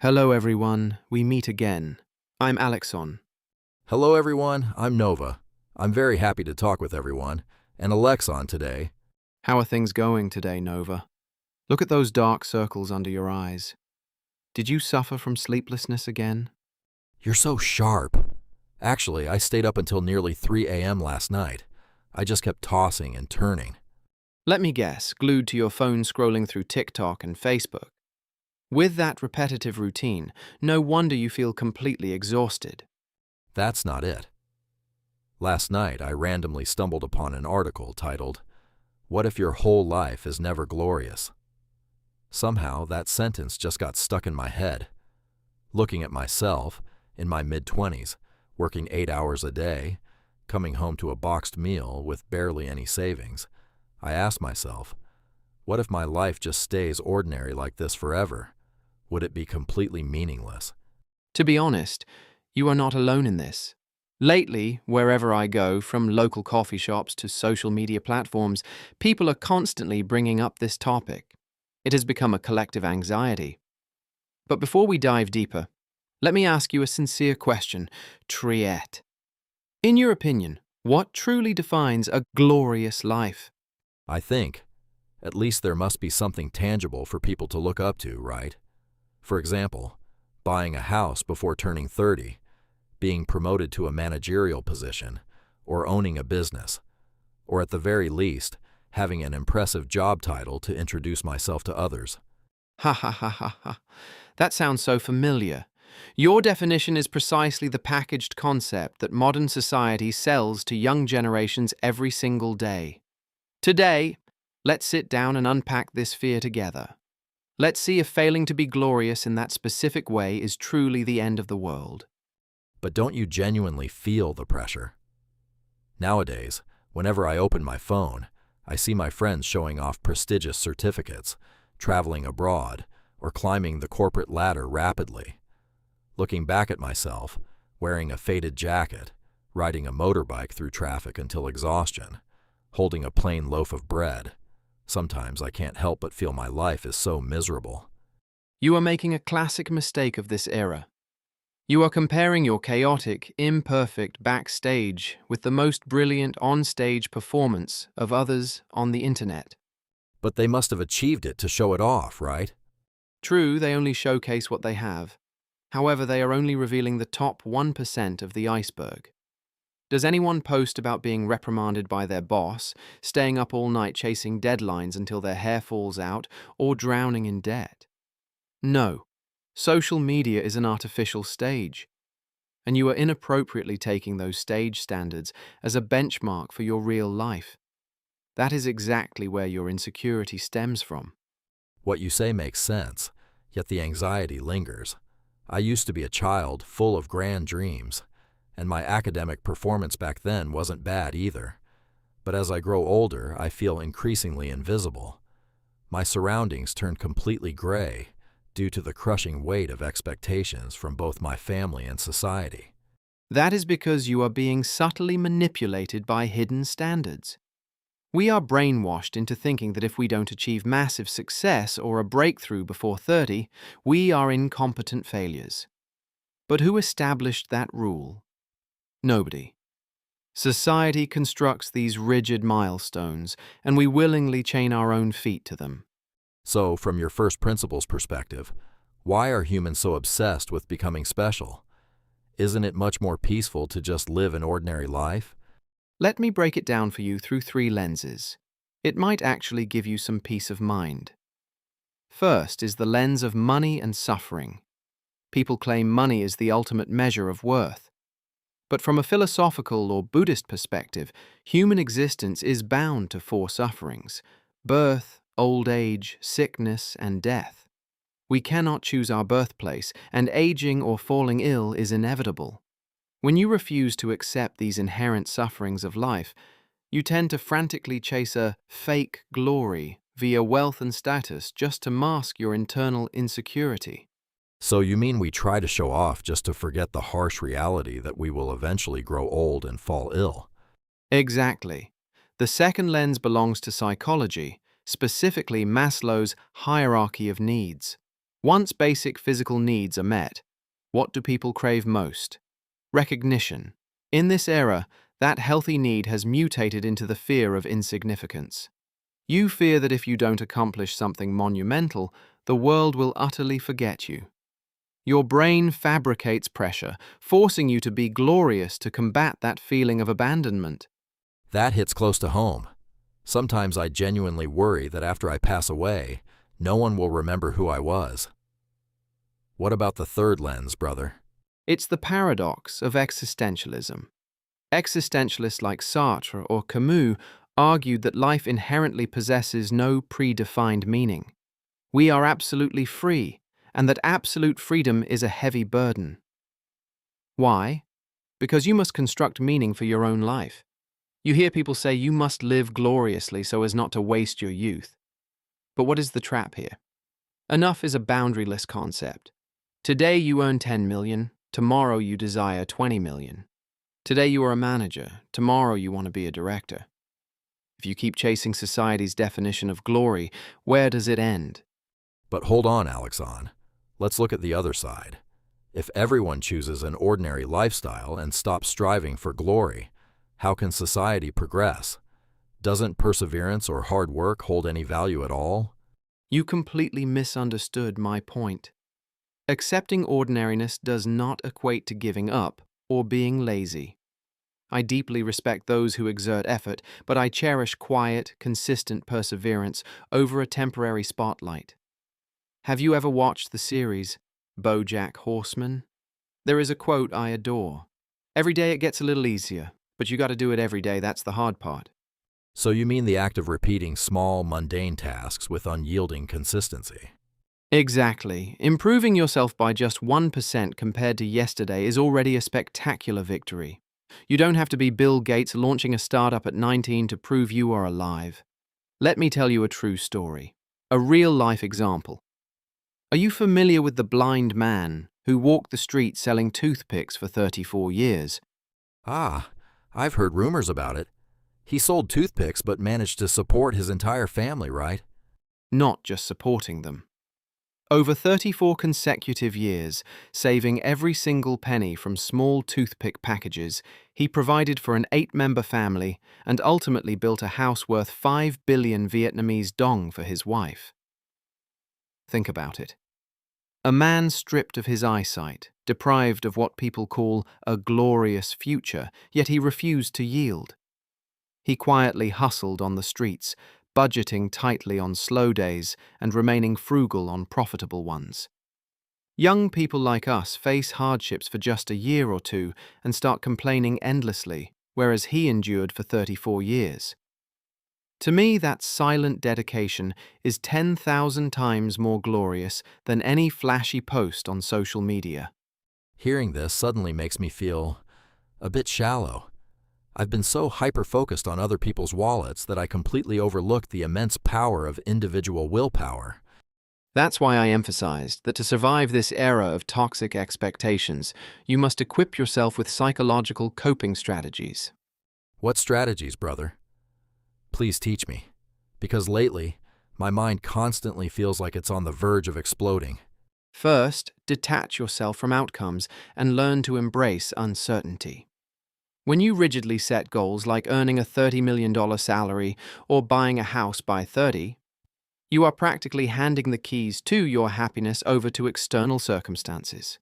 Hello everyone, we meet again. I'm Alexon. Hello everyone, I'm Nova. I'm very happy to talk with everyone, and Alexon today. How are things going today, Nova? Look at those dark circles under your eyes. Did you suffer from sleeplessness again? You're so sharp. Actually, I stayed up until nearly 3 a.m. last night. I just kept tossing and turning. Let me guess, glued to your phone scrolling through TikTok and Facebook. With that repetitive routine, no wonder you feel completely exhausted. That's not it. Last night, I randomly stumbled upon an article titled, "What if your whole life is never glorious?" Somehow, that sentence just got stuck in my head. Looking at myself, in my mid-20s, working 8 hours a day, coming home to a boxed meal with barely any savings, I asked myself, what if my life just stays ordinary like this forever? Would it be completely meaningless? To be honest, you are not alone in this. Lately, wherever I go, from local coffee shops to social media platforms, people are constantly bringing up this topic. It has become a collective anxiety. But before we dive deeper, let me ask you a sincere question, Triette. In your opinion, what truly defines a glorious life? I think, at least there must be something tangible for people to look up to, right? For example, buying a house before turning 30, being promoted to a managerial position, or owning a business, or at the very least, having an impressive job title to introduce myself to others. Ha ha ha ha ha. That sounds so familiar. Your definition is precisely the packaged concept that modern society sells to young generations every single day. Today, let's sit down and unpack this fear together. Let's see if failing to be glorious in that specific way is truly the end of the world. But don't you genuinely feel the pressure? Nowadays, whenever I open my phone, I see my friends showing off prestigious certificates, traveling abroad, or climbing the corporate ladder rapidly. Looking back at myself, wearing a faded jacket, riding a motorbike through traffic until exhaustion, holding a plain loaf of bread, sometimes I can't help but feel my life is so miserable. You are making a classic mistake of this era. You are comparing your chaotic, imperfect backstage with the most brilliant on-stage performance of others on the internet. But they must have achieved it to show it off, right? True, they only showcase what they have. However, they are only revealing the top 1% of the iceberg. Does anyone post about being reprimanded by their boss, staying up all night chasing deadlines until their hair falls out, or drowning in debt? No. Social media is an artificial stage, and you are inappropriately taking those stage standards as a benchmark for your real life. That is exactly where your insecurity stems from. What you say makes sense, yet the anxiety lingers. I used to be a child full of grand dreams, and my academic performance back then wasn't bad either. But as I grow older, I feel increasingly invisible. My surroundings turn completely gray due to the crushing weight of expectations from both my family and society. That is because you are being subtly manipulated by hidden standards. We are brainwashed into thinking that if we don't achieve massive success or a breakthrough before 30, we are incompetent failures. But who established that rule? Nobody. Society constructs these rigid milestones, and we willingly chain our own feet to them. So, from your first principles perspective, why are humans so obsessed with becoming special? Isn't it much more peaceful to just live an ordinary life? Let me break it down for you through 3 lenses. It might actually give you some peace of mind. First is the lens of money and suffering. People claim money is the ultimate measure of worth. But from a philosophical or Buddhist perspective, human existence is bound to 4 sufferings: birth, old age, sickness, and death. We cannot choose our birthplace, and aging or falling ill is inevitable. When you refuse to accept these inherent sufferings of life, you tend to frantically chase a fake glory via wealth and status just to mask your internal insecurity. So you mean we try to show off just to forget the harsh reality that we will eventually grow old and fall ill? Exactly. The second lens belongs to psychology, specifically Maslow's hierarchy of needs. Once basic physical needs are met, what do people crave most? Recognition. In this era, that healthy need has mutated into the fear of insignificance. You fear that if you don't accomplish something monumental, the world will utterly forget you. Your brain fabricates pressure, forcing you to be glorious to combat that feeling of abandonment. That hits close to home. Sometimes I genuinely worry that after I pass away, no one will remember who I was. What about the third lens, brother? It's the paradox of existentialism. Existentialists like Sartre or Camus argued that life inherently possesses no predefined meaning. We are absolutely free, and that absolute freedom is a heavy burden. Why? Because you must construct meaning for your own life. You hear people say you must live gloriously so as not to waste your youth. But what is the trap here? Enough is a boundaryless concept. Today you earn 10 million, tomorrow you desire 20 million. Today you are a manager, tomorrow you want to be a director. If you keep chasing society's definition of glory, where does it end? But hold on, Alexon. Let's look at the other side. If everyone chooses an ordinary lifestyle and stops striving for glory, how can society progress? Doesn't perseverance or hard work hold any value at all? You completely misunderstood my point. Accepting ordinariness does not equate to giving up or being lazy. I deeply respect those who exert effort, but I cherish quiet, consistent perseverance over a temporary spotlight. Have you ever watched the series BoJack Horseman? There is a quote I adore. Every day it gets a little easier, but you got to do it every day, that's the hard part. So you mean the act of repeating small, mundane tasks with unyielding consistency? Exactly. Improving yourself by just 1% compared to yesterday is already a spectacular victory. You don't have to be Bill Gates launching a startup at 19 to prove you are alive. Let me tell you a true story, a real-life example. Are you familiar with the blind man who walked the streets selling toothpicks for 34 years? Ah, I've heard rumors about it. He sold toothpicks but managed to support his entire family, right? Not just supporting them. Over 34 consecutive years, saving every single penny from small toothpick packages, he provided for an 8-member family and ultimately built a house worth 5 billion Vietnamese dong for his wife. Think about it. A man stripped of his eyesight, deprived of what people call a glorious future, yet he refused to yield. He quietly hustled on the streets, budgeting tightly on slow days and remaining frugal on profitable ones. Young people like us face hardships for just a year or two and start complaining endlessly, whereas he endured for 34 years. To me, that silent dedication is 10,000 times more glorious than any flashy post on social media. Hearing this suddenly makes me feel a bit shallow. I've been so hyper-focused on other people's wallets that I completely overlooked the immense power of individual willpower. That's why I emphasized that to survive this era of toxic expectations, you must equip yourself with psychological coping strategies. What strategies, brother? Please teach me, because lately, my mind constantly feels like it's on the verge of exploding. First, detach yourself from outcomes and learn to embrace uncertainty. When you rigidly set goals like earning a $30 million salary or buying a house by 30, you are practically handing the keys to your happiness over to external circumstances.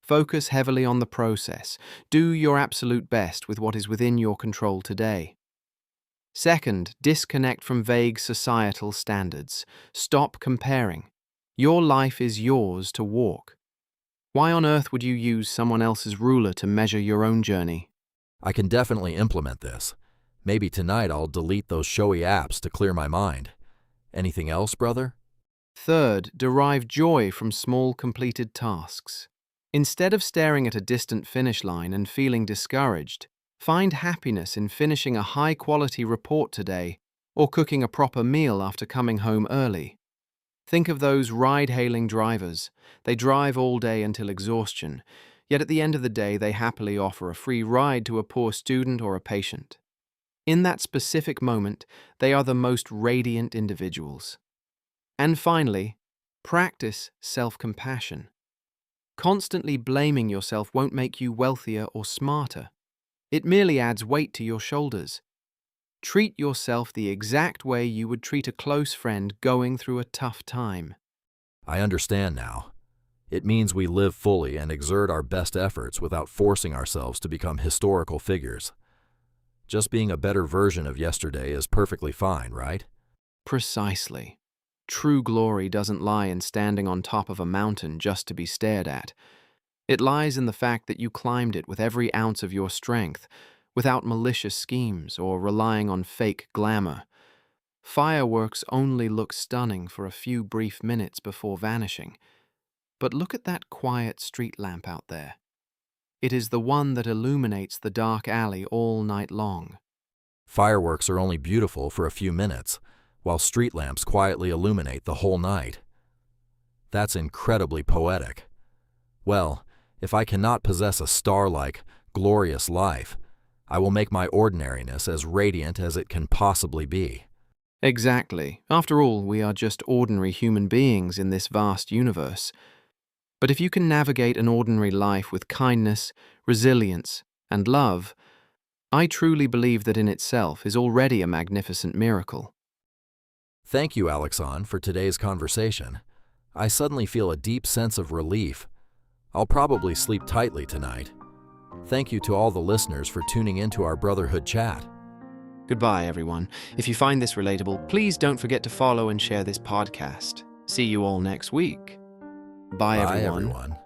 Focus heavily on the process. Do your absolute best with what is within your control today. Second, disconnect from vague societal standards. Stop comparing. Your life is yours to walk. Why on earth would you use someone else's ruler to measure your own journey? I can definitely implement this. Maybe tonight I'll delete those showy apps to clear my mind. Anything else, brother? Third, derive joy from small completed tasks. Instead of staring at a distant finish line and feeling discouraged, find happiness in finishing a high-quality report today or cooking a proper meal after coming home early. Think of those ride-hailing drivers. They drive all day until exhaustion, yet at the end of the day they happily offer a free ride to a poor student or a patient. In that specific moment, they are the most radiant individuals. And finally, Practice self-compassion. Constantly blaming yourself won't make you wealthier or smarter. It merely adds weight to your shoulders. Treat yourself the exact way you would treat a close friend going through a tough time. I understand now. It means we live fully and exert our best efforts without forcing ourselves to become historical figures. Just being a better version of yesterday is perfectly fine, right? Precisely. True glory doesn't lie in standing on top of a mountain just to be stared at. It lies in the fact that you climbed it with every ounce of your strength, without malicious schemes or relying on fake glamour. Fireworks only look stunning for a few brief minutes before vanishing. But look at that quiet street lamp out there. It is the one that illuminates the dark alley all night long. Fireworks are only beautiful for a few minutes, while street lamps quietly illuminate the whole night. That's incredibly poetic. Well, if I cannot possess a star-like, glorious life, I will make my ordinariness as radiant as it can possibly be. Exactly. After all, we are just ordinary human beings in this vast universe. But if you can navigate an ordinary life with kindness, resilience, and love, I truly believe that in itself is already a magnificent miracle. Thank you, Alexon, for today's conversation. I suddenly feel a deep sense of relief. I'll probably sleep tightly tonight. Thank you to all the listeners for tuning into our Brotherhood chat. Goodbye, everyone. If you find this relatable, please don't forget to follow and share this podcast. See you all next week. Bye, everyone. Bye, everyone.